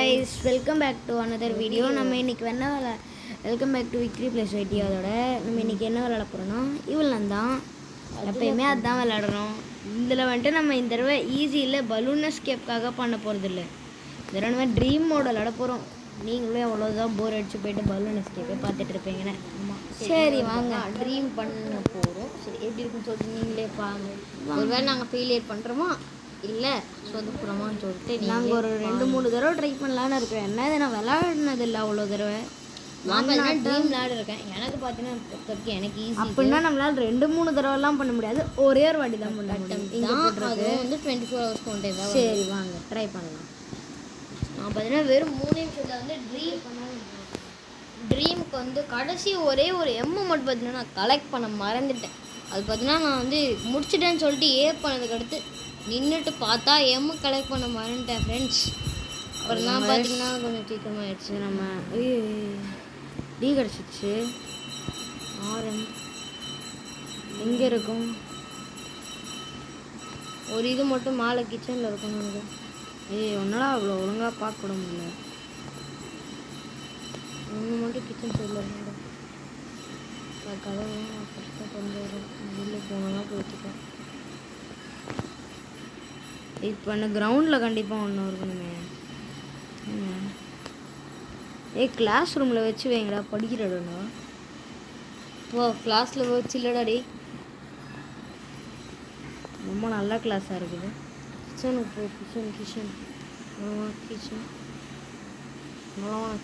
guys, welcome back to another video. நம்ம இன்னைக்கு welcome back to விக்ரி ப்ளஸ் ஐடி. அதோட நம்ம இன்னைக்கு என்ன விளையாட போகிறோன்னா இவள் தான் எப்பயுமே அதுதான் விளையாடுறோம். இதில் வந்துட்டு நம்ம இந்த தடவை ஈஸியில் பலூன் எஸ்கேப்காக பண்ண போகிறது இல்லை. இந்த தடவை நம்ம ட்ரீம் மோட் விளையாட போகிறோம். நீங்களும் அவ்வளோதான் போர் அடிச்சு போயிட்டு பலூன் எஸ்கேப்பே பார்த்துட்டு இருப்பீங்கன்னு. சரி வாங்க ட்ரீம் பண்ண போகிறோம். சரி எப்படி இருக்குன்னு சொல்லிட்டு நீங்களே பாருங்க. ஒருவேளை நாங்கள் ஃபெயிலியர் பண்ணுறோமா இல்லை சொதுப்புறமான்னு சொல்லிட்டு நாங்கள் ஒரு 2-3 தடவை ட்ரை பண்ணலான்னு இருக்கோம். என்ன இதை நான் விளையாடினது இல்லை அவ்வளோ தடவை. நான் ட்ரீம் விளையாடுருக்கேன். எனக்கு பார்த்தீங்கன்னா எனக்கு ஈஸி. அப்படின்னா நம்மளால் 2-3 தடவைலாம் பண்ண முடியாது, ஒரே ஒரு வாட்டி தான் பண்ண முடியும். அது வந்து 24 hours கொண்டே தான். சரி வாங்க ட்ரை பண்ணலாம். நான் பார்த்தீங்கன்னா வெறும் 3 நிமிஷத்தில் வந்து ட்ரீம் பண்ணாலும் ட்ரீமுக்கு வந்து கடைசி ஒரே ஒரு எம்மை மட்டும் பார்த்தீங்கன்னா நான் கலெக்ட் பண்ண மறந்துட்டேன். அது பார்த்தீங்கன்னா நான் வந்து முடிச்சிட்டேன்னு சொல்லிட்டு பண்ணதுக்கு அடுத்து நின்றுட்டு பார்த்தா எம்மு கலெக்ட் பண்ண மறந்துட்டேன் ஃப்ரெண்ட்ஸ். அப்புறம் தான் பார்த்தீங்கன்னா கொஞ்சம் சீக்கிரமாகிடுச்சு. நம்ம டி கிடச்சிச்சு. ஆரம் எங்கே இருக்கும்? ஒரு இது மட்டும் மேலே கிச்சனில் இருக்கணும். எனக்கு ஒன்றா அவ்வளோ ஒழுங்காக பார்க்க கூட முடியல. ஒன்று மட்டும் கிச்சன் சைடில் இருக்கணும். கதவு ஃபஸ்ட்டாக கொண்டு வரும். உள்ளே போனோன்னா போயிட்டுருக்கேன். இப்போ அந்த கிரவுண்டில் கண்டிப்பாக ஒன்று இருக்கணுமே. கிளாஸ் ரூமில் வச்சு வைங்கடா, படிக்கிறடா. ஓ கிளாஸில் வச்சு இல்லைடாடி, ரொம்ப நல்ல கிளாஸாக இருக்குது. கிச்சனுக்கு போ. கிச்சன்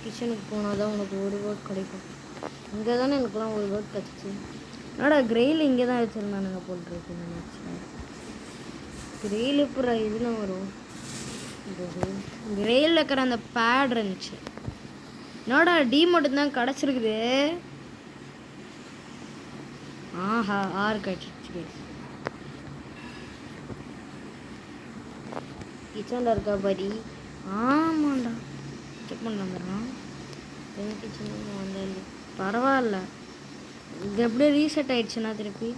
கிச்சனுக்கு போனால் தான் உனக்கு ஒரு வேர்ட் கிடைக்கும். இங்கே தானே எனக்குலாம் ஒரு வேர்ட் கிடச்சிச்சு. என்னடா கிரெயில் இங்கே தான் வச்சுருந்தானுங்க போட்டுருக்கு. நினச்சேன் கிரெயில் இப்போ இதில் வரும். கிரெயில் இருக்கிற அந்த பேட் இருந்துச்சு. என்னோட டி மட்டும்தான் கிடச்சிருக்குது. ஆஹா 6 கிடச்சிருச்சு. கிச்சனில் இருக்கா படி? ஆமாண்டா, செக் பண்ண வந்துடுறான். கிச்சன் வந்தாலும் பரவாயில்ல. இது எப்படியே ரீசெட் ஆகிடுச்சுன்னா திருப்பி.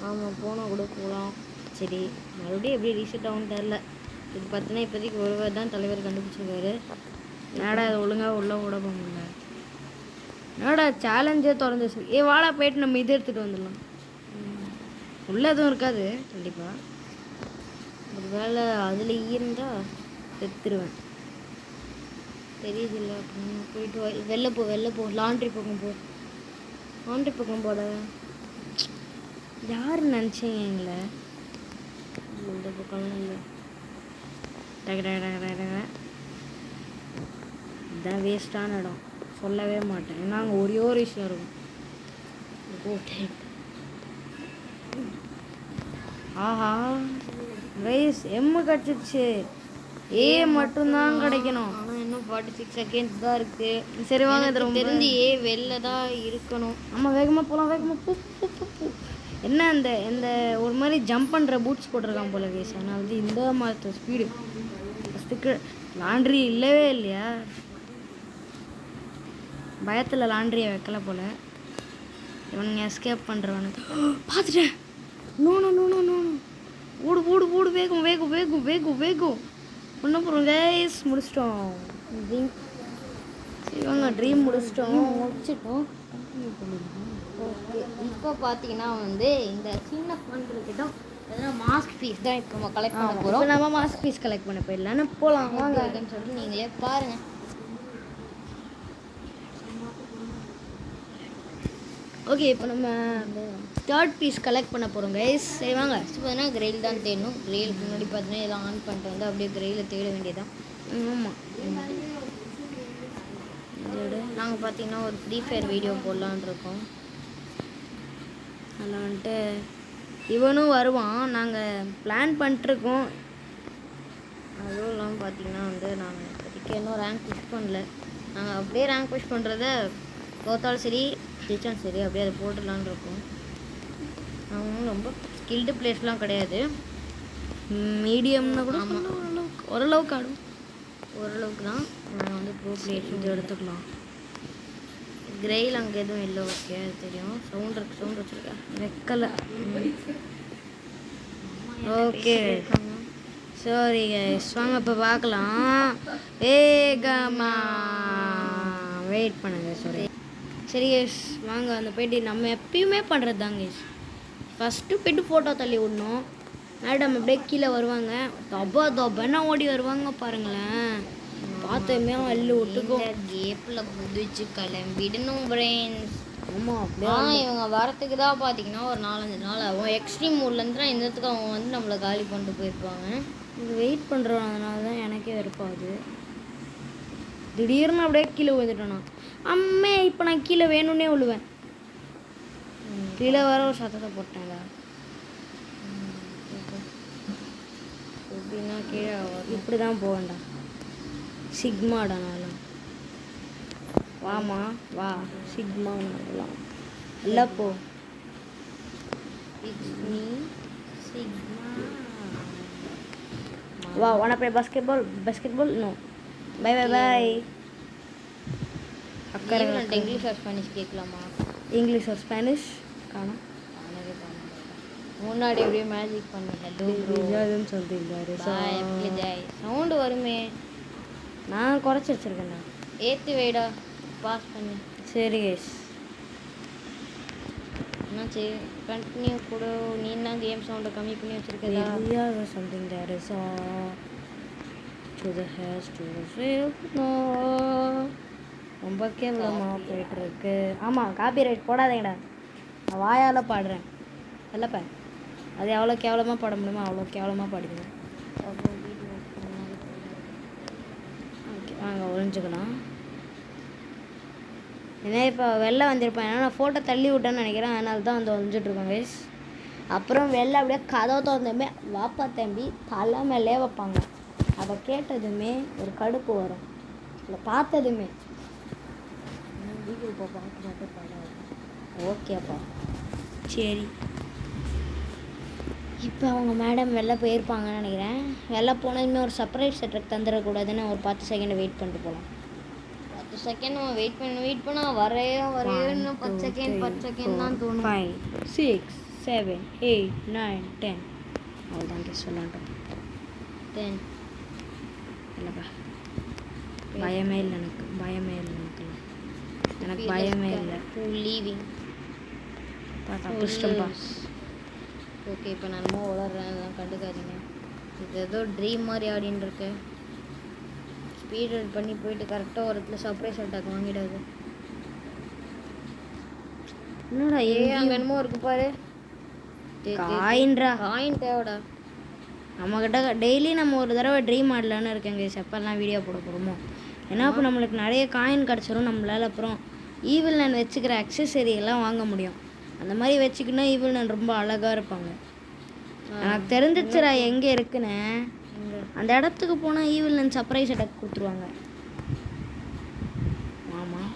ஆமாம் போனால் கூட போகலாம். சரி மறுபடியும் எப்படி ரீசெட் ஆகும்னு தெரில. இது பார்த்தீங்கன்னா இப்போதைக்கு ஒருவர் தான் தலைவர் கண்டுபிடிச்சிருக்காரு. என்னடா அது ஒழுங்காக உள்ளே விட போக முடியல. என்னடா சேலஞ்சே திறந்துச்சு. வாடா போயிட்டு நம்ம இது எடுத்துகிட்டு வந்துடலாம். உள்ளே எதுவும் இருக்காது கண்டிப்பாக. ஒரு வேளை அதில் இருந்தால் செத்துருவேன். தெரியுது இல்லை அப்படின்னு போயிட்டு வெளில போ. லாண்ட்ரி பக்கம் போட யார் நினச்சிங்க எங்களை? இந்த பக்கம்லாம் இல்லை. இதுதான் வேஸ்ட்டான இடம், சொல்லவே மாட்டேன். ஏன்னா அங்கே ஒரே ஒரு விஷயம் இருக்கும். ஆஹா ரைஸ் எம்மு கிடச்சிருச்சு. மட்டும்தான் கிடைக்கணும். ஆனால் இன்னும் 46 செகண்ட்ஸ் தான் இருக்குது. சரி வாங்க, இது ரொம்ப தெரிஞ்சு வெளில தான் இருக்கணும். ஆமாம் வேகமாக போகலாம். வேகமாக பூ என்ன இந்த ஒரு மாதிரி ஜம்ப் பண்ணுற பூட்ஸ் போட்டிருக்கான் போல கேஸ். ஆனால் வந்து இந்த மாதிரி ஸ்பீடு ஃபஸ்ட்டுக்கு லாண்ட்ரி இல்லவே இல்லையா? பயத்தில் லாண்ட்ரியை வைக்கல போல். இவனுங்க எஸ்கேப் பண்ணுறவனுக்கு பார்த்துட்டேன். நோ ஓடு வேகம் ஒன்றும் போகிறோம் கைஸ். முடிச்சிட்டோம் ட்ரீம். இவங்க ட்ரீம் முடிச்சிட்டோம். ஓகே இப்போ பார்த்தீங்கன்னா வந்து இந்த சின்ன பண்ணுறதுக்கிட்ட மாஸ்க் பீஸ் தான் இப்போ நம்ம கலெக்ட் பண்ண போகிறோம். நம்ம மாஸ்க் பீஸ் கலெக்ட் பண்ண போயிடலான்னு போகலாம் வாங்கன்னு சொல்லிட்டு நீங்களே பாருங்கள். ஓகே இப்போ நம்ம 3rd பீஸ் கலெக்ட் பண்ண போகிறோம் கைஸ். சரி வாங்க. ஃபஸ்ட்டு பார்த்தீங்கன்னா கிரெயில் தான் தேடணும். கிரெயிலுக்கு முன்னாடி பார்த்தீங்கன்னா இதெல்லாம் ஆன் பண்ணிட்டு வந்து அப்படியே கிரெயிலில் தேட வேண்டியதான். ஆமாம் நாங்கள் பார்த்தீங்கன்னா ஒரு ஃப்ரீ ஃபயர் வீடியோ போடலான்னு இருக்கோம். அதில் வந்துட்டு இவனும் வருவான். நாங்கள் பிளான் பண்ணிட்டுருக்கோம். அதுவும் இல்லாமல் பார்த்தீங்கன்னா வந்து நாங்கள் இப்போதைக்கு இன்னும் ரேங்க் புஷ் பண்ணல. நாங்கள் அப்படியே ரேங்க் புஷ் பண்ணுறத தோத்தாலும் சரி ஜெயிச்சாலும் சரி அப்படியே அதை போட்டுடலான்னு இருக்கோம். நாங்கள் ரொம்ப ஸ்கில்டு பிளேஸ்லாம் கிடையாது, மீடியம்னா கூட ஓரளவுக்கு ஆடும். ஓரளவுக்கு தான். நாங்கள் வந்து ப்ரோ பிளேஸ் இது எடுத்துக்கலாம். கிரெயில் அங்கே எதுவும் இல்லை. ஓகே அது தெரியும். சவுண்ட் வச்சுருக்கேன் வைக்கலை. ஓகே சாரி கைஸ், வாங்க இப்போ பார்க்கலாம். வேகமா வெயிட் பண்ணுங்க. சரி கைஸ், வாங்க அந்த போயிட்டு நம்ம எப்பயுமே பண்ணுறது தான் கைஸ். ஃபஸ்ட்டு போய்ட்டு ஃபோட்டோ தள்ளி விடணும். மேடம் அப்படியே கீழே வருவாங்க, தொபன்னா ஓடி வருவாங்க பாருங்களேன். பார்த்தோமே அள்ளு விட்டுக்கும். கேப்பில் குதிச்சு கிளம்பிடணும் ஃப்ரெண்ட்ஸ். ஆமாம் அப்படியே ஆனால் இவங்க வரத்துக்கு தான் பார்த்தீங்கன்னா ஒரு 4-5 நாள் ஆகும். எக்ஸ்ட்ரீம் மூட்லேருந்து தான் இந்த இடத்துக்கு அவங்க வந்து நம்மளை காலி பண்ணிட்டு போயிருப்பாங்க. இது வெயிட் பண்ணுறோம், அதனால தான் எனக்கே வெறுப்பாகுது. திடீர்னு அப்படியே கீழே விழுந்துட்டேண்ணா. அம்மே இப்போ நான் கீழே வேணும்னே விழுவேன். கீழே வர ஒரு சத்தத்தை போட்டேன்டா. எப்படின்னா கீழே இப்படி தான் போவேன்டா. சிக்மாடா நான்லாம். வாமா வா, சிக்மா நான்லாம் இல்லை போ. It's me sigma. வா, wanna play basketball no, bye bye bye. அக்கறை இங்கிலீஷ் ஆர் ஸ்பானிஷ் கேட்கலாமா? இங்கிலீஷ் ஒரு ஸ்பானிஷ் காணும். முன்னாடி அப்படியே மேஜிக் பண்ணிட்டேன் சொல்லிருந்தாரு. சவுண்டு வருமே, நான் குறைச்சி வச்சிருக்கேன்டா. ஏற்றி வைடா, பாஸ் பண்ணி. சரி கைஸ், என்னாச்சு? கண்டினியூ கூட. நீ தான் கேம் சவுண்டை கம்மி பண்ணி வச்சிருக்கதா? Something there is to the hairs to the shape no. ரொம்ப கேவலமாக போயிட்டுருக்கு. ஆமாம், காப்பிரைட் போடாதீங்கடா. நான் வாயால் பாடுறேன் இல்லைப்பா. அது எவ்வளோ கேவலமாக பாட முடியுமோ அவ்வளோ கேவலமாக பாடிடுவேன். ஓகே, வாங்க ஒழிஞ்சுக்கலாம். ஏன்னா இப்போ வெளில வந்திருப்பேன். ஏன்னா நான் ஃபோட்டோ தள்ளி விட்டேன்னு நினைக்கிறேன், அதனால தான் வந்து ஒழிஞ்சிட்ருக்கோம் கைஸ். அப்புறம் வெளில அப்படியே கதவை திறந்தமே வாப்பா தம்பி தலை மேலே வைப்பாங்க. அதை கேட்டதுமே ஒரு கடுப்பு வரும். இல்லை பார்த்ததுமே வீடியோப்பா பார்த்து படம். ஓகேப்பா சரி. இப்போ அவங்க மேடம் வெளில போயிருப்பாங்கன்னு நினைக்கிறேன். வெளில போனதுமே ஒரு சர்ப்ரைஸ் செட்டப் தந்துடக்கூடாதுன்னு ஒரு 10 செகண்ட் வெயிட் பண்ணிட்டு போகலாம். 10 செகண்ட் நம்ம வெயிட் பண்ணால் இன்னும் 10 செகண்ட் தான் தோணும். 5 6 7 8 9 10 அவ்வளோதான் சொல்லட்டும். 10 இல்லைப்பா, பயமே இல்லை எனக்கு, எனக்கு பயமே இல்லை. லீவிங் பாட்டா புஷ்டம்பா. ஓகே, இப்போ நான் வளர்றேன், அதெல்லாம் கண்டுக்காதீங்க. இது ஏதோ ட்ரீம் மாதிரி ஆடின்னு இருக்கு. ஸ்பீட் ரன் பண்ணி போயிட்டு கரெக்டாக ஒரு இடத்துல சர்ப்ரைஸ் அட்டாக் வாங்கிடாது. என்னடா அங்கே என்னமோ இருக்கு பாரு. காயின் தேவைடா. நம்மக்கிட்ட டெய்லி நம்ம ஒரு தடவை ட்ரீம் ஆடலான்னு இருக்கேங்க எப்பெல்லாம் வீடியோ போட போகிறோமோ. ஏன்னா இப்போ நம்மளுக்கு நிறைய காயின் கிடச்சிரும். நம்மளால் அப்புறம் ஈவில் நான் வச்சுக்கிற அக்சசரி எல்லாம் வாங்க முடியும். அந்த மாதிரி வச்சுக்கினா ஈவில் நான் ரொம்ப அழகாக இருப்பாங்க. எனக்கு தெரிஞ்சிச்சுரா எங்கே இருக்குன்னு. அந்த இடத்துக்கு போனால் ஈவில் நான் சர்ப்ரைஸ் அட்டாக் கொடுத்துருவாங்க. ஆமாம்,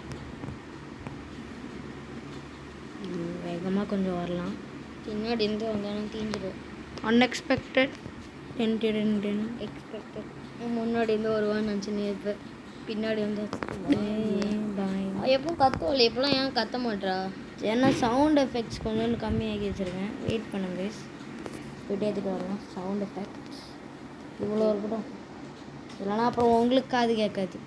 வேகமாக கொஞ்சம் வரலாம். பின்னாடி இருந்து வந்தாலும் தீஞ்சிடும். Unexpected expected. முன்னாடி இருந்து வருவான்னு நினச்சின்னு இருப்பேன். பின்னாடி வந்து எப்போ கத்துவல, எப்போலாம் ஏன் கத்த மாட்டா? ஏன்னா சவுண்ட் எஃபெக்ட்ஸ் கொஞ்சம் கம்மியாகி வச்சுருக்கேன். வெயிட் பண்ணுங்க, போய்ட்டு எடுத்துகிட்டு வரலாம். சவுண்ட் எஃபெக்ட்ஸ் இவ்வளோ இருக்கட்டும், இல்லைனா அப்புறம் உங்களுக்கு காது கேட்காது.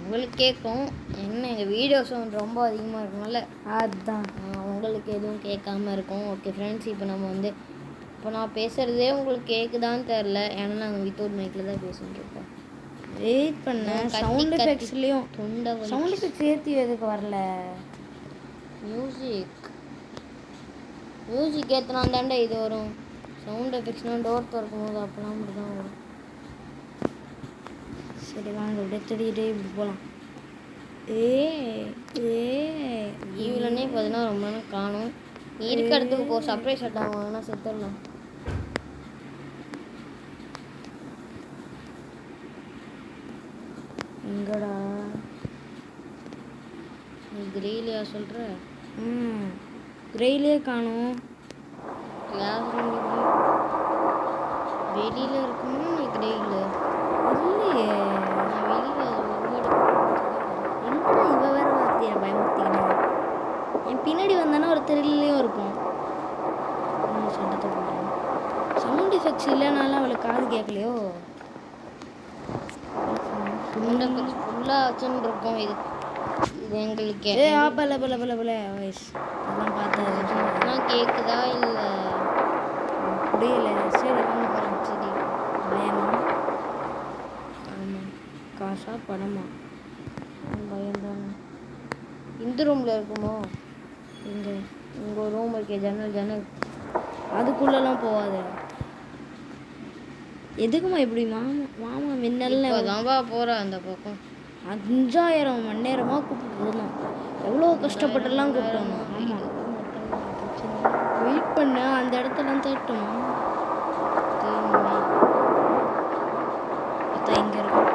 உங்களுக்கு கேட்கும். என்ன எங்கள் வீடியோ சவுண்ட் ரொம்ப அதிகமாக இருக்கும்ல, அதுதான் உங்களுக்கு எதுவும் கேட்காம இருக்கும். ஓகே ஃப்ரெண்ட்ஸ், இப்போ நான் பேசுகிறதே உங்களுக்கு கேட்குதான்னு தெரில. ஏன்னா நாங்கள் வித்தவுட் மைக்கில் தான் பேசிட்டு இருக்கோம். வெயிட் பண்ணேன். சவுண்ட் எஃபெக்ட்ஸ்லேயும் தொண்டை சவுண்ட் எஃபெக்ட்ஸ் ஏற்றி எதுக்கு வரல? மியூசிக் ஏற்றினா தாண்டா இது வரும். சவுண்ட் எஃபெக்ட்ஸ்னால் டோர் திறக்கும் போது அப்போலாம் அப்படி தான் வரும். சரி வாங்க, அப்படியே தேடிக்கிட்டே இப்படி போகலாம். ஈவிலனே பார்த்தீங்கன்னா ரொம்ப நேரம் காணும். இருக்க இடத்துக்கு ஒரு சர்ப்ரைஸ் அட்டாக் வாங்கினா செத்துடலாம். எங்கடா நீ கிரேலியா சொல்கிற? கிரேலியே காணும். கிளாஸ் ரூம் வெளியில் இருக்குமா? நீ கிரேயில் இல்லையே, நான் வெளியில் எங்கடா இவ வேற வார்த்தையா பயமுறுத்திக்கணும். என் பின்னாடி வந்தானா ஒரு த்ரில்லையும் இருக்கும். சண்டத்தை போடுறேன். சவுண்ட் எஃபெக்ட்ஸ் பட்ஸ் இல்லைனாலும் அவளுக்கு காது கேட்கலையோ? முண்டை பட்ஸ் ஃபுல்லாக வச்சுன்னு இருக்கோம். இது இது எங்களுக்கு ஏ பல பல பல பல வாய்ஸ் அதெல்லாம் பார்த்தா கேட்குதா இல்லை புரியல. சரி வாங்க போகிறோம். சரி பயமா? ஆமாம். காசா பணமா? பயம்தானே. இந்த ரூமில் இருக்குமோ? இங்கே இங்கே ஒரு ரூம் இருக்கே, ஜன்னல் ஜன்னல். அதுக்குள்ளெல்லாம் போகாத. எதுக்குமா இப்படி மாமா மாமா மின்னல்ல தான்பா போகிறேன் அந்த பக்கம். 5000 மணி நேரமாக கூப்பிட்டு இருந்தோம். எவ்வளோ கஷ்டப்பட்டுலாம் கூப்பிட்டோம். ஆமாம் வெயிட் பண்ண அந்த இடத்துலாம் தேட்டோம். பார்த்தா இங்கே இருக்கும்.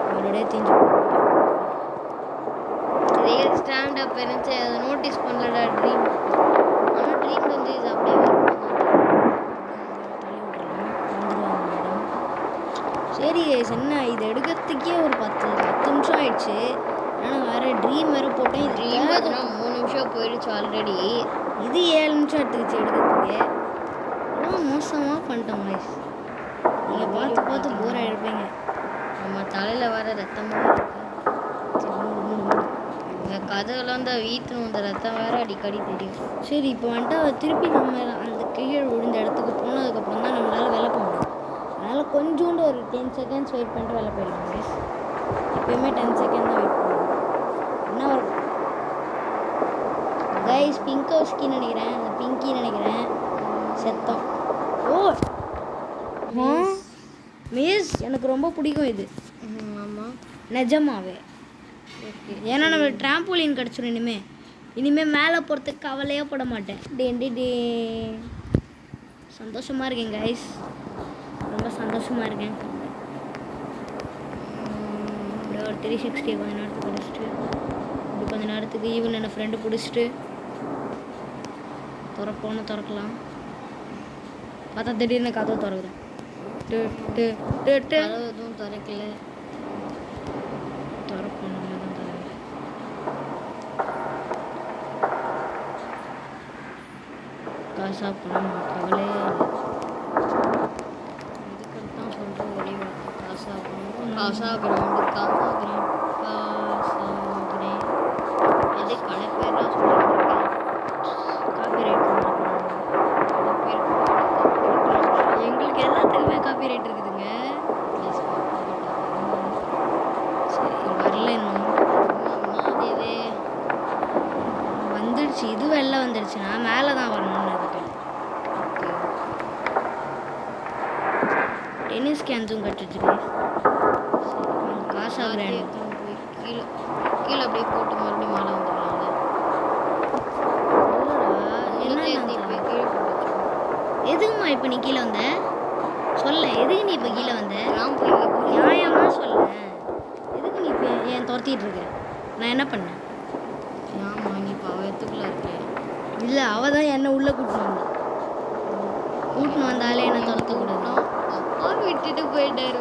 அவரோடய தீஞ்சு ரியல் ஸ்டாண்டப் இருந்துச்சு, அதை நோட்டீஸ் பண்ணலடா. ட்ரீம் ஆனால் ட்ரீம் வந்து இது அப்படியே சரி என்ன இது எடுக்கிறதுக்கே ஒரு 10 நிமிஷம் ஆயிடுச்சு. ஆனால் வேறு ட்ரீம் வேறு போட்டேன். இது ட்ரீம் பார்த்தீங்கன்னா 3 நிமிஷம் போயிடுச்சு ஆல்ரெடி. இது 7 நிமிஷம் எடுத்துக்கிச்சு எடுக்கிறதுக்கு. ரொம்ப மோசமாக பண்ணிட்டோம் வாய்ஸ். நீங்கள் பார்த்து பார்த்து போர் ஆகிருப்பீங்க. நம்ம தலையில் வர ரத்தமாக இருக்கு. இந்த கதவுலாம் தான் வீட்டுன்னு இந்த ரத்தம் வேறு அடிக்கடி தெரியும். சரி இப்போ வந்துட்டு அவள் திருப்பி நம்ம அந்த கீழே விழுந்த இடத்துக்கு போனதுக்கப்புறம் தான் நம்மளால் வெளில போக முடியும். அதனால் கொஞ்சோண்டு ஒரு 10 செகண்ட்ஸ் வெயிட் பண்ணிட்டு வெளில போயிடலாம் கைஸ். எப்பயுமே 10 செகண்ட் தான் வெயிட் பண்ணுவோம். என்ன ஒரு கைஸ் பிங்க் ஹவுஸ்கின்னு நினைக்கிறேன். அந்த பிங்கி நினைக்கிறேன். செத்தம். ஓ மிஸ் எனக்கு ரொம்ப பிடிக்கும் இது. ஆமாம் நிஜமாவே. ஏன்னா நம்ம ட்ராம்போலின் கிடச்சிரும். இனிமேல் மேலே போகிறதுக்கு கவலையே பட மாட்டேன். டே சந்தோஷமாக இருக்கேன் கைஸ். ரொம்ப சந்தோஷமாக இருக்கேன். அப்படியே ஒரு 360 கொஞ்ச நேரத்துக்கு பிடிச்சிட்டு இப்படி கொஞ்ச நேரத்துக்கு ஈவன் என்ன ஃப்ரெண்டு பிடிச்சிட்டு திறக்கலாம். பார்த்தா திடீர்னு கதவு திறக்குறேன். எதுவும் திறக்கல. திறப்போம் நம்ம தான் திறக்கல. காசா பணம் கவலையே இல்லை. இதுக்கடுத்தான் சொல்கிற ஒரே வார்த்தை காசா பணம். காசாகிறேன் எது கடை பேர்லாம் சொல்லியிருக்கேன். காப்பிரைட் எங்களுக்கு எல்லாத்துக்குமே காப்பிரைட் இருக்குதுங்க. சரி வரல இன்னும் வந்துடுச்சு. இது வெளில வந்துடுச்சுன்னா மேலே தான் வரணும்னு அதுக்கு டென்னிஸ் கேன்ஸும் கட்டுச்சுங்க. காசாகிறேன் போய் கீழே கீழே அப்படியே போட்டு மறுபடியும் மேலே வந்துடலாம்ல. போய் கீழே போட்டு எதுக்குமா இப்போ நீ கீழே வந்த? சொல்ல எதுக்கு நீ இப்போ கீழே வந்த? ராம்புலில் நியாயமாக சொல்ல. எதுக்கு நீ இப்போ ஏன் துரத்திட்டு இருக்க? நான் என்ன பண்ணேன்? ஆமாம் நீ இப்போ அவத்துக்குள்ளே இருக்கேன். இல்லை அவள் தான் என்னை உள்ளே கூட்டின்னு வந்தாலே என்னை துரத்தக்கூடாது. அப்பா விட்டுட்டு போயிட்டாரு.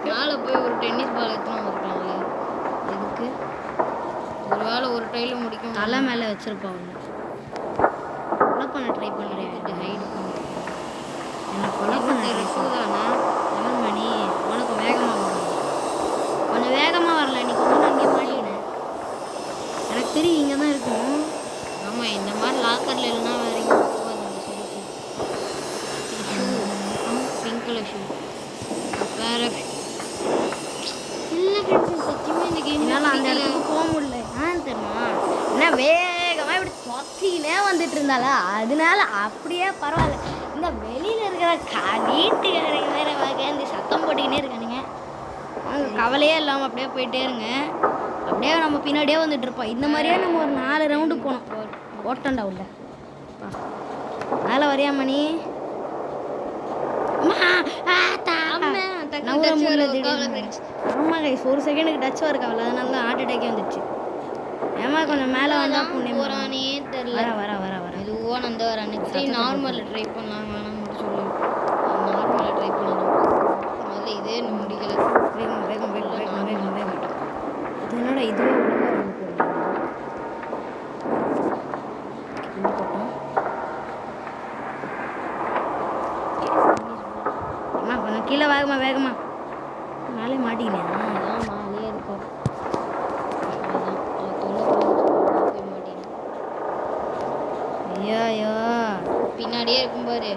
மேலே போய் ஒரு டென்னிஸ் பால் எடுத்துன்னு வந்துருக்கலாம்ல. எதுக்கு? ஒரு வேளை ஒரு டைல முடிக்கும். தலை மேலே வச்சிருப்பா ஒன்று. கொலை பண்ண ட்ரை பண்ணுறேன். ஹைடு பண்ணி என்னை கொலை பண்ண தானே. லெமன் மணி உனக்கு வேகமாக வரணும். கொஞ்சம் வேகமாக வரல. நீ கொஞ்சம் அங்கேயே மாட்டினேன். எனக்கு தெரியும் இங்கே தான் இருக்கணும். ஆமாம் இந்த மாதிரி லாக்கரில் இல்லைன்னா வேற எங்கேயும் போகாது. அந்த செருப்பு பிங்க் கலர் ஷூ வேற இல்லை ஃப்ரெண்ட்ஸ். சத்தியமாக இந்த கேம் என்னால் அந்த இடத்துக்கு போக முடியல. தெரியுமா என்ன வேகமாக இப்படி தொத்தினே வந்துட்டு இருந்தால அதனால அப்படியே பரவாயில்ல. இந்த வெளியில் இருக்கிற வீட்டுக்காரங்க வேற வகைந்து சத்தம் போட்டுக்கினே இருக்கானுங்க. கவலையே இல்லாமல் அப்படியே போயிட்டே இருங்க. அப்படியே நம்ம பின்னாடியே வந்துட்டு இருப்போம். இந்த மாதிரியே நம்ம ஒரு 4 ரவுண்டு போனோம். ஓட்டண்டா உள்ள மேலே வரையா மணி? ஆமா கைஸ் ஒரு செகண்டுக்கு டச் வரக்கு அவள் அதனால தான் ஹார்ட் அட்டாக்கே வந்துடுச்சு. ஏமா கொஞ்சம் மேலே வந்தால் புண்ணியம் போகிறானே தெரில. வர இதுவோ நந்த வரானே. சரி நார்மலில் ட்ரை பண்ணலாம் வேணாம் மட்டும் சொல்லு. நார்மலில் ட்ரை பண்ணலாம். முதல்ல இதே முடிக்கல. வேகம் இது என்னடா இதுவே கீழே வேகமா வேகமா மேலே மாட்டிக்கினேன். அதான் மேலேயே இருக்கும். அவ்வளோதான் அது போய் மாட்டேன். ஐயோ பின்னாடியே இருக்கும் பாரு.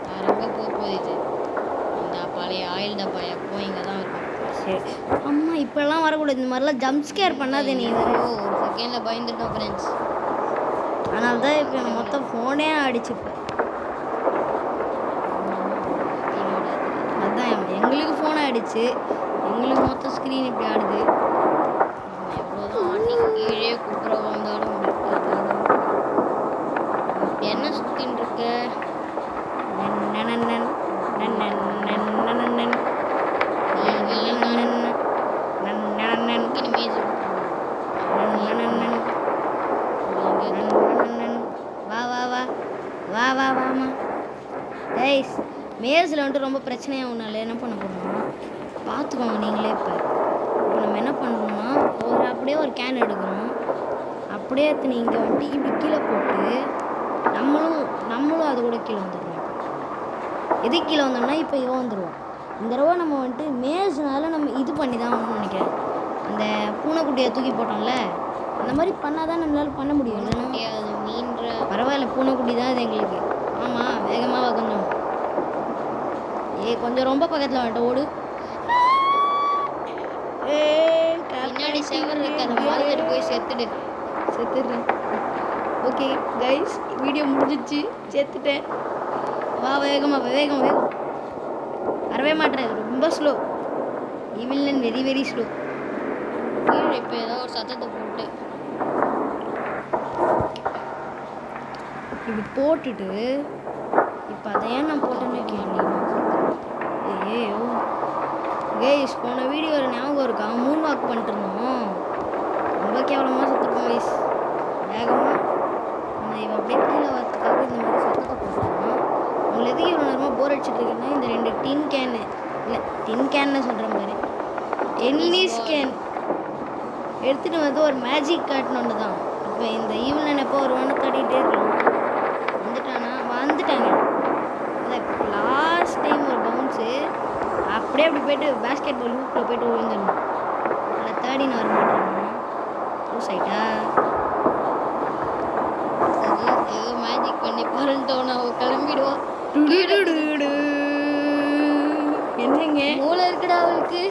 வேற எங்கே போகுது இது? இந்த பழைய ஆயில் டப்பா எப்போ இங்கே தான் இருக்கும். சரி அம்மா இப்பெல்லாம் வரக்கூடாது, இந்த மாதிரிலாம் ஜம்ப் ஸ்கேர் பண்ணாதே நீ. ஒரு செகண்டில் பயந்துட்டோம் ஃப்ரெண்ட்ஸ். அதனால தான் இப்போ எனக்கு மொத்தம் ஃபோனே அடிச்சுப்பேன். அதுதான் எங்களுக்கு ஃபோன் ஆகிடுச்சு, எங்களுக்கு மொத்தம் ஸ்க்ரீன் இப்படி ஆடுது. நம்ம எவ்வளோதான் ஆட்டி கீழே குப்புற வந்தாலும் என்ன சுத்தின்னு இருக்க? வா வா வா வா வா வாமா கைஸ். மேஸில் வந்துட்டு ரொம்ப பிரச்சனையாக ஒன்றால் என்ன பண்ண போகிறோம்னா பார்த்துக்கோங்க நீங்களே. இப்போ நம்ம என்ன பண்ணுறோம்னா அப்படியே ஒரு கேன் எடுக்கிறோம், அப்படியே எடுத்து இங்கே வந்துட்டு இப்படி கீழே போட்டு நம்மளும் அது கூட கீழே வந்துடுவோம். எது கீழே வந்தோம்னா இப்போ இவன் வந்துடுவோம். இந்த தடவை நம்ம வந்துட்டு மேஸ்னால நம்ம இது பண்ணி தான் ஆகணும்னு நினைக்கிறேன். அந்த பூனைக்குட்டியை தூக்கி போட்டோம்ல, அந்த மாதிரி பண்ணால் தான் நம்மளால் பண்ண முடியும். இல்லைன்னா அது மீன்ற பரவாயில்ல, பூனைக்குட்டி தான் அது எங்களுக்கு. ஆமாம் வேகமாக கொஞ்சம் கொஞ்சம் ரொம்ப பக்கத்தில் வந்துட்டு ஓடு. பின்னாடி செவர் இருக்கு, அந்த மாதிரி போய் செத்துடுறேன். ஓகே கைஸ், வீடியோ முடிஞ்சிச்சு, செத்துட்டேன். வா வேகமா வேகம் வேகம். வரவே மாட்டேன், ரொம்ப slow. Evil very very slow. கீழே இப்போ ஏதோ ஒரு சத்தத்தை போட்டு இப்படி போட்டுட்டு இப்போ அதை ஏன் நான் போட்டேன்னு கேள்வி. ஐயோ கைஸ், போன வீடியோவில் ஞாபகம் இருக்கா, மூன் வாக் பண்ணிட்டு இருந்தோம், ரொம்ப கேவலமாக செத்துருக்கோம் கைஸ். வேகமாக நம்ம இவன் அப்படியே கீழே வரத்துக்காக இந்த மாதிரி சத்தத்தை போட்டுருக்கோம். உங்களை எதுக்கு இவ்வளோ நேரமாக போர் அடிச்சுட்டு இருக்குன்னா, இந்த 2 டின் கேனு இல்லை டின் கேன்னு சொல்கிறேன் பாரு, டென்னிஸ் கேன் எடுத்துகிட்டு வந்து ஒரு மேஜிக் காட்டணுன்னு தான். இப்போ இந்த ஈவினிங் எப்போ வருவான்னு தேடிகிட்டே இருக்கலாம். வந்துட்டாங்க. லாஸ்ட் டைம் ஒரு பவுன்ஸு அப்படியே அப்படி போய்ட்டு பேஸ்கெட் பால் ஹூப்பில் போய்ட்டு விழுந்துடணும். அதில் தேடின்னு வர மாட்டேன். லூஸ் ஆகிட்டா சரி, ஏதோ மேஜிக் பண்ணி பரண்டோம், அவள் கிளம்பிடுவான். என்னங்க மூளை இருக்குடா அவளுக்கு,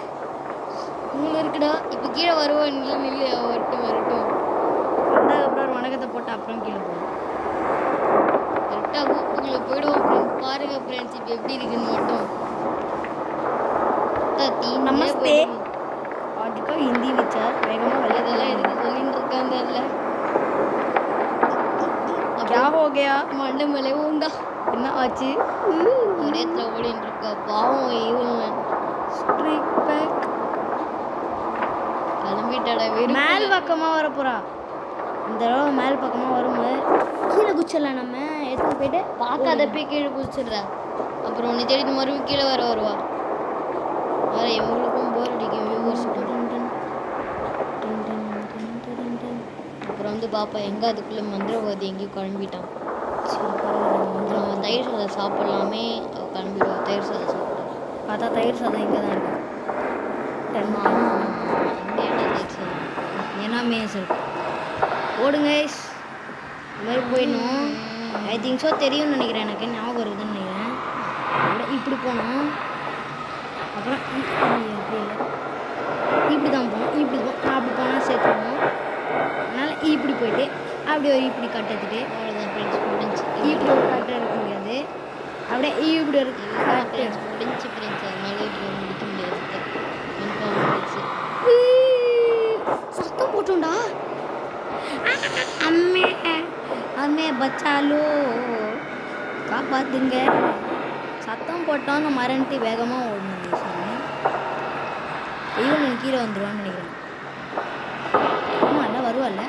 மூளை இருக்குடா. இப்போ கீழே வருவான், நில்லு வரட்டும் அதுக்கப்புறம் ஒரு வணக்கத்தை போட்டு அப்புறம் கீழே போகும். கரெக்டாக ஹூப்புக்குள்ளே போயிடுவோம் ஃப்ரெண்ட்ஸ். பாருங்க ஃப்ரெண்ட்ஸ் இப்போ எப்படி இருக்குன்னு மட்டும். நமஸ்தே அதுக்காக ஹிந்தி விச்சார் வேகமாக இதெல்லாம் எதுக்கு சொல்லிட்டு இருக்காங்க அதில். क्या हो गया? மண்டை மேலே ஊந்தா என்ன ஆச்சு? ஒரே இடத்துல ஓடிட்டு இருக்கா பாவம். இவன் ஸ்ட்ரீக் பேக் கிளம்பிட்டாடா. வெறும் மேல் பக்கமாக வர போகிறா. இந்த தடவை மேல் பக்கமாக வரும்போது கீழே குச்சிடலாம். நம்ம எடுத்துகிட்டு போயிட்டு பார்க்காதப்பே கீழே குதிச்சிடுறா. அப்புறம் உன்னை தேடி மறுபடியும் கீழே வருவா. வேற எங்களுக்கும் போர் அடிக்கும் வியூவர்ஸுக்கும். அப்புறம் வந்து பாப்பா எங்கே அதுக்குள்ளே மந்திரவாதி எங்கேயும் கிளம்பிட்டான். அப்புறம் தயிர் சாதம் சாப்பிட்லாமே, அவள் கிளம்பிடுவா. தயிர் சாதம் சாப்பிட்டா பார்த்தா தயிர் சாதம் இங்கே தான் இருக்கு. இந்தியாவில் தயிர் சாதம் ஏன்னா மேஸ் இருக்கு. ஓடுங்க இந்த மாதிரி போயிடணும். ஐ திங்க் ஸோ தெரியும்னு நினைக்கிறேன், எனக்கு ஞாபகம் இருக்குதுன்னு நினைக்கிறேன். இப்படி போகணும். அப்புறம் அப்படி இல்லை, இப்படி தான் போகணும். இப்படி அப்படி போனால் சேர்த்துக்கணும். அதனால் இப்படி போயிட்டு அப்படி ஒரு இப்படி கட் எடுத்துட்டு அவ்வளோதான் ஃப்ரெண்ட்ஸ், முடிஞ்சு. இப்படி ஒரு கட்டை எடுக்க முடியாது, அப்படியே இப்படி ஒரு கட்டு முடிஞ்சு ஃப்ரெண்ட்ஸ். அதனால இப்போ முடிக்க முடியாது. கன்ஃபார்ம் முடிச்சு சத்தம் போட்டோண்டா. அம்மே அம்மே பச்சாலோ காப்பாத்துங்க. சத்தம் போட்டோன்னு மறந்துட்டு வேகமாக ஓடணும். இவன் கீழே வந்துடுவான்னு நினைக்கிறேன். ஆமாம் இல்லை வருவாள்ல,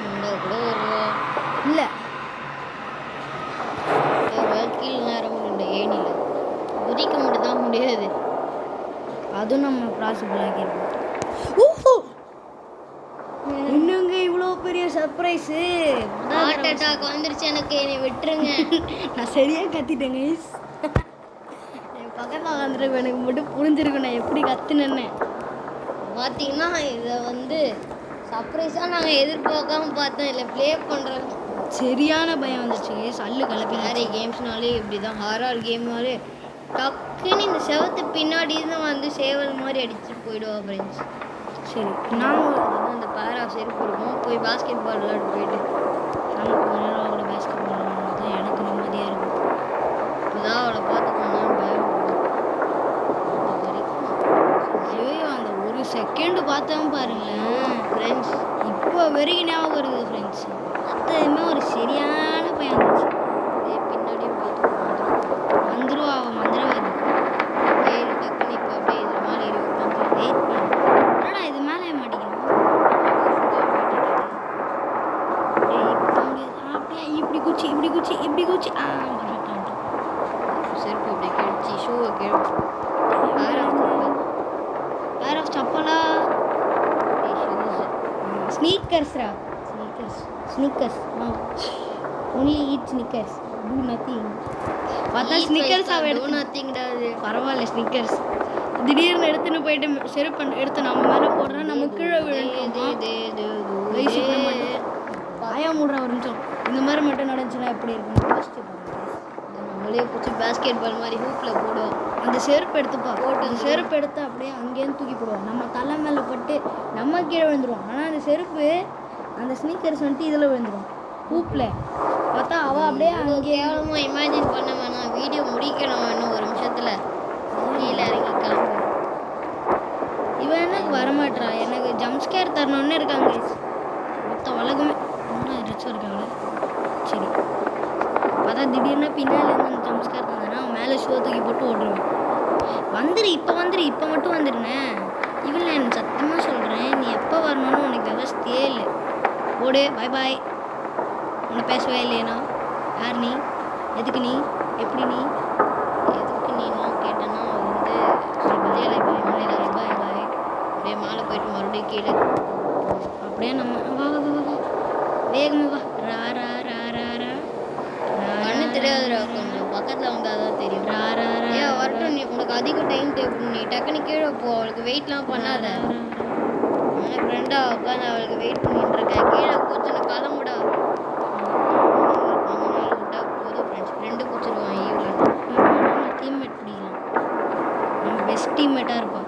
இந்த கூட வருவா. இல்லை கீழே நேரம் முடியல, ஏனியில் குதிக்க மட்டும் தான் முடியாது. அதுவும் நம்ம பாசிபிள் ஆக்கியிருக்கோம். இன்னுங்க இவ்வளோ பெரிய சர்ப்ரைஸு. ஹார்ட் அட்டாக் வந்துருச்சு எனக்கு, என்னை விட்டுருங்க. நான் சரியாக கத்திட்டேங்க. பக்கத்தில் உட்காந்துட்டு எனக்கு மட்டும் புரிஞ்சிருக்கு நான் எப்படி கத்துனேன்னு. பார்த்தீங்கன்னா இதை வந்து சர்ப்ரைஸாக நாங்கள் எதிர்பார்க்காம பார்த்தோம். இல்லை ப்ளே பண்ணுறோம். சரியான பயம் வந்துச்சு கேஸ். அல்லு கலப்பி வேறு கேம்ஸ்னாலே இப்படி தான். ஹாரர் கேம்னாலே டக்குன்னு இந்த செவத்து பின்னாடி தான் வந்து சேவல் மாதிரி அடிச்சுட்டு போயிடுவா ஃப்ரெண்ட்ஸ். சரி நான் அந்த பேரா செருப்பு இருக்கும். போய் பாஸ்கெட் பால் விளையாட போயிட்டு நமக்கு விளையாட பேஸ்கெட் பால் தான் எனக்கு நிம்மதியாக இருக்கும். இப்போதான் அவளை பார்த்துக்கோன்னு பயம் வரைக்கும். ஐயோ அந்த ஒரு செகண்டு பார்த்தவன் பாருங்களேன் ஃப்ரெண்ட்ஸ். இப்போ வரைக்கும் ஞாபகம் வருது ஃப்ரெண்ட்ஸ். மொத்தமே ஒரு சரியான பயம் இருந்துச்சு. பின்னாடியே பார்த்துக்கோ வந்துருவா அவன் மந்திரவாதி. ஏறி டக்குன்னு இப்போ அப்படியே இது மேலே ஏறி உட்காந்து வெயிட் பண்ணு. என்னடா இது மேலே மாட்டிக்கணும். அப்படியே இப்படி குச்சி இப்படி குச்சி இப்படி குச்சி செருப்பு அப்படியே கிழிச்சி ஷூவை கிழிச்சு பேர் ஆஃப் சப்பலா ஸ்னீக்கர்ஸ்ரா. Snickers only eat Snickers do nothing. பார்த்தா ஸ்னீக்கர்ஸ் அவன் எடுத்து நத்திங்டாது. பரவாயில்ல ஸ்னீக்கர்ஸ். திடீர்னு எடுத்துன்னு போயிட்டு செருப்பு எடுத்து நம்ம மேலே போடுறோம். நம்ம கீழே விழுந்து பாயா மூடுற ஒரு நிமிஷம். இந்த மாதிரி மட்டும் நடந்துச்சுன்னா எப்படி இருக்கும் யோசிச்சு பாருங்க. நம்மளே பிடிச்சி பேஸ்கெட் பால் மாதிரி ஹூப்பில் போடுவோம். அந்த செருப்பு எடுத்துப்பா போட்டு அந்த செருப்பு எடுத்து அப்படியே அங்கேருந்து தூக்கி போடுவோம். நம்ம தலை மேலே பட்டு நம்ம கீழே விழுந்துருவோம். ஆனால் அந்த செருப்பு அந்த ஸ்னீக்கர்ஸ் வந்துட்டு இதில் விழுந்துடும் ஹூப்பில். பார்த்தா அவள் அப்படியே அங்கே கேவலமாக இமேஜின் பண்ண வேணாம். வீடியோ முடிக்கணும் இன்னும் ஒரு நிமிஷத்தில். கீழே இறங்கி கிளம்பு. இவன் எனக்கு வரமாட்டா. எனக்கு ஜம்ஸ்கேர் தரணுன்னு இருக்காங்க மொத்த உலகமே. இன்னும் ரிச்சும் இருக்காங்க. சரி பார்த்தா திடீர்னு பின்னாலேருந்து அந்த ஜம்ஸ்கேர் தந்தானா அவன் மேலே ஷோ தூக்கி போட்டு ஓடுருவேன். வந்துரு இப்போ மட்டும் வந்துடுனேன். இவன் எனக்கு சத்தியமாக சொல்கிறேன் நீ எப்போ வரணும்னு உனக்கு விவசாயே இல்லை. ஓடு பாய் பாய். உன்னை பேசவே இல்லையேண்ணா. யார் நீ? எதுக்கு நீ? எப்படி நீ? எதுக்கு நீலாம் கேட்டேன்னா வந்து மலையாள பாய் அப்படியே மேலே போயிட்டு மறுபடியும் கீழே அப்படியே நம்ம வா வா வா வா வேகமாக வா. ரா ரா ரா ரா ரா கண்ணு தெரியாதுடா. கொஞ்சம் பக்கத்தில் வந்தால் தான் தெரியும். ரா ரா ரா ஏன் வரட்டும். நீ உனக்கு அதிக டைம் டேபிள். நீ டக்குன்னு கீழே போ. அவளுக்கு வெயிட்லாம் பண்ணாத. ஆனால் ஃப்ரெண்டாக உட்காந்து அவளுக்கு வெயிட் பண்ணிட்டு இருக்கேன். கீழே கூச்சுன்னு கிளம்புடா. கொஞ்ச நாள் விட்டா போதும் ஃப்ரெண்ட்ஸ். ஃப்ரெண்டு கூச்சிருவான் ஈவினிங். டீம்மேட் பிடிக்கலாம். நம்ம பெஸ்ட் டீம்மேட்டாக இருப்பான்.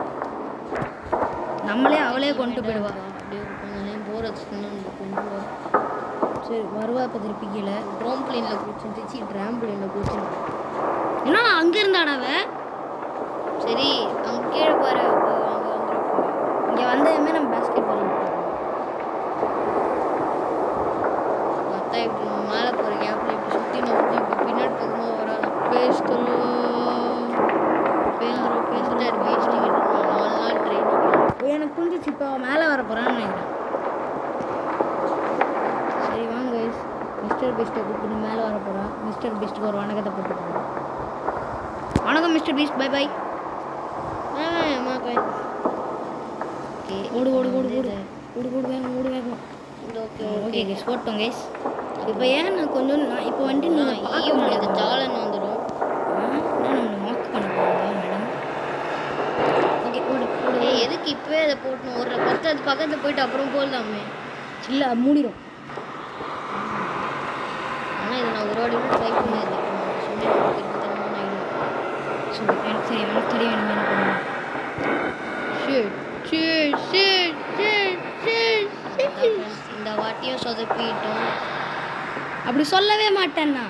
நம்மளே அவளே கொண்டு போயிடுவா. அப்படியே கொஞ்ச நேரம் போர் வச்சுன்னா கொண்டு வா. சரி வருவா. இப்போ திருப்பி கீழே ட்ரோம் பிளேனில் கூச்சிருந்துச்சு. ட்ராம் பிளேனில் கூச்சிருக்கு. ஏன்னா அங்கே இருந்தாடாவ. சரி அங்கே கீழே பாரு. அங்கே வந்துடும். இங்கே வந்ததுமே நம்ம பேஸ்கெட் பால் பார்த்தா இப்படி மேலே போகிற கேப்பில் இப்படி சுற்றி நம்ம இப்போ பின்னாடி பக்கமாக வராது. பேஸ்டர் பேஸ்டிங் 4 நாள் ட்ரைனிங். எனக்கு புரிஞ்சிச்சு. இப்போ மேலே வர போகிறான்னு நினைக்கிறேன். சரி வாங்க மிஸ்டர் பீஸ்ட்டை கூப்பிட்டு மேலே வர போகிறான். மிஸ்டர் பீஸ்ட்டுக்கு ஒரு வணக்கத்தை போட்டு போகிறோம். வணக்கம் மிஸ்டர் பீஸ்ட் பை பை. ஓடு ஓடு ஓடு ஓடு ஓடு ஓடு வேகம் ஓடு வேகம். ஓகே ஓகே கைஸ் போட்டோம் கைஸ். இப்போ ஏன் நான் கொஞ்சம் இப்போ வந்துட்டு நீங்கள் பார்க்க முடியாது. ஜாலன் வந்துடும். நான் நம்மளை மார்க் பண்ண போகிறோம் மேடம். ஓகே ஓடு ஓடு. எதுக்கு இப்போவே அதை போட்டணும்? ஒரு ஃபஸ்ட்டு அது பக்கத்தில் போயிட்டு அப்புறம் போடலாமே. இல்லை மூடிடும். ஆனால் இதை நான் ஒரு வாட்டி கூட ட்ரை பண்ணது. சொன்னேன் சரி எனக்கு சரி எனக்கு தெரியும் என்ன என்ன பண்ணுவேன். இந்த வாட்டியும் சொதப்பிட்டோம். அப்படி சொல்லவே மாட்டேன்னா.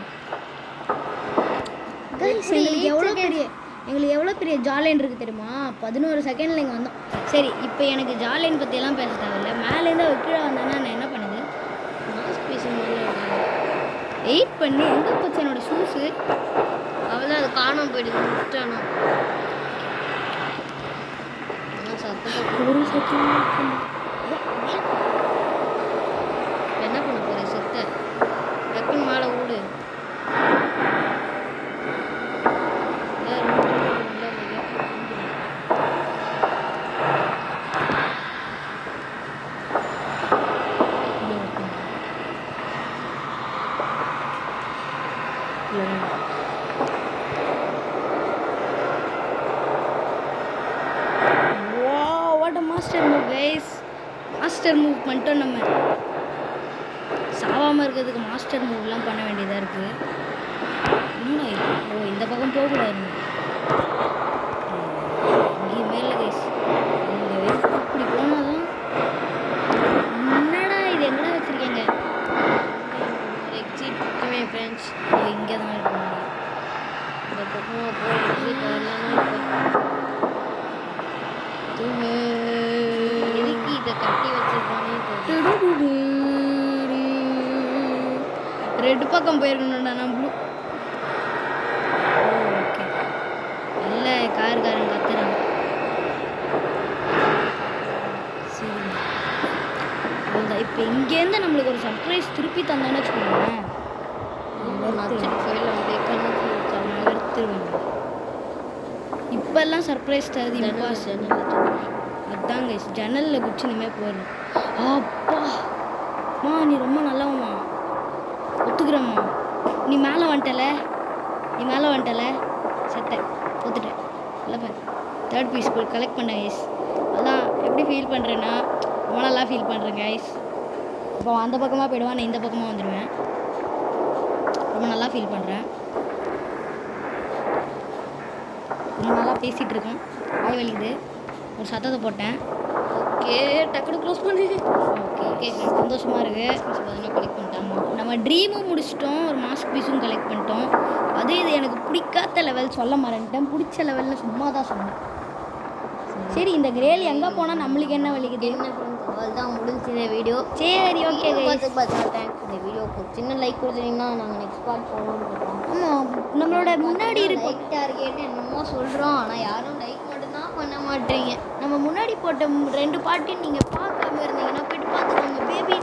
எங்களுக்கு எவ்வளோ பெரிய ஜாலைன் இருக்குது தெரியுமா? 11 செகண்டில் இங்கே வந்தோம். சரி இப்போ எனக்கு ஜாலைன் பற்றியெல்லாம் பேச தேவையில்லை. மேலேருந்து அவள் கீழே வந்தானா நான் என்ன பண்ணுது? மாஸ் பீஸ் மாதிரி வெயிட் பண்ணி எங்கே போச்சு என்னோடய ஷூஸு? அவள் அது காணாமல் போயிடுது. விட்டானோ ஆனால் சத்தத்தை ஒரு செகண்ட். என்ன பண்ண போகிற? செத்த டக்குன்னு மேலே ஓடு. மாஸ்டர் மூவ் பண்ணிட்டோம். நம்ம சாவாமல் இருக்கிறதுக்கு மாஸ்டர் மூவ்லாம் பண்ண வேண்டியதாக இருக்குது. என்னடா இது? ஓ, இந்த பக்கம் போகக்கூடாது. இங்கே மேலே கைஸ் இப்படி போனால் தான். என்னடா இது? எங்கடா வச்சுருக்கீங்க? எக்ஸிட் பக்கமே ஃப்ரெண்ட்ஸ். ஓ, இங்கே தான் இருக்கும். இந்த பக்கமாக போய் எக்ஸிட் வரலாம்னா எதுக்கு இதை கட்டி வச்சிருக்கானே தெரியல. ரெட் பக்கம் போயிருக்கணும்டா நான் ப்ளூ. ஓகே, இல்லை காருக்காரன் கத்துறான். சரி, அவ்வளோதான். இப்போ இங்கேருந்து நம்மளுக்கு ஒரு சர்ப்ரைஸ் திருப்பி தந்தானே வச்சுக்கோங்களேன். நகர்த்துருவேன். இப்போல்லாம் சர்ப்ரைஸ் தருது இம்பாசிபிள். அதான் கைஸ், ஜன்னலில் குச்சி இனிமேல் போயிடணும். அப்பாம்மா, நீ ரொம்ப நல்லவம்மா, ஒத்துக்கிறம்மா. நீ மேலே வந்துட்டல, செத்த ஒத்துட்டேன். இல்லைப்பா, தேர்ட் பீஸ் போய் கலெக்ட் பண்ண கைஸ். அதான் எப்படி ஃபீல் பண்ணுறேன்னா ரொம்ப நல்லா ஃபீல் பண்ணுறேன் கைஸ். இப்போ அந்த பக்கமாக போயிடுவான், நான் இந்த பக்கமாக வந்துடுவேன். ரொம்ப நல்லா ஃபீல் பண்ணுறேன். ரொம்ப நல்லா பேசிகிட்டு இருக்கேன். வாய் வலிக்குது. ஒரு சத்தத்தை போட்டேன். ஓகே, டக்குனு க்ளோஸ் பண்ணு. ஓகே ஓகே, சந்தோஷமாக இருக்குது. பதினாறு கலெக்ட் பண்ணிட்டாமா. நம்ம ட்ரீமும் முடிச்சிட்டோம், ஒரு மாஸ்க் பீஸும் கலெக்ட் பண்ணிட்டோம். அது இது எனக்கு பிடிக்காத லெவல் சொல்ல மறந்துட்டேன். பிடிச்ச லெவல்னு சும்மா தான் சொன்னேன். சரி, இந்த கிரேல் எங்கே போனால் நம்மளுக்கு என்ன வலிக்குது? என்ன ஃப்ரெண்ட்ஸ், அவள் தான் முடிஞ்ச வீடியோ. சரி, ஓகே பார்த்தா தேங்க்ஸ். இந்த வீடியோக்கு சின்ன லைக் கொடுத்தீங்கன்னா நாங்கள் நெக்ஸ்ட் பார்ட் போகணும்னு இருக்கோம். ஆமாம், நம்மளோட முன்னாடி இருக்கும் லைக் டார்கெட் என்னமோ சொல்கிறோம், ஆனால் யாரும் லைக் மட்டும்தான் பண்ண மாட்டீங்க. நம்ம முன்னாடி போட்ட 2 பாட்டு நீங்கள் பார்க்காம இருந்தீங்கன்னா போயிட்டு பார்த்துக்கோங்க. பேபி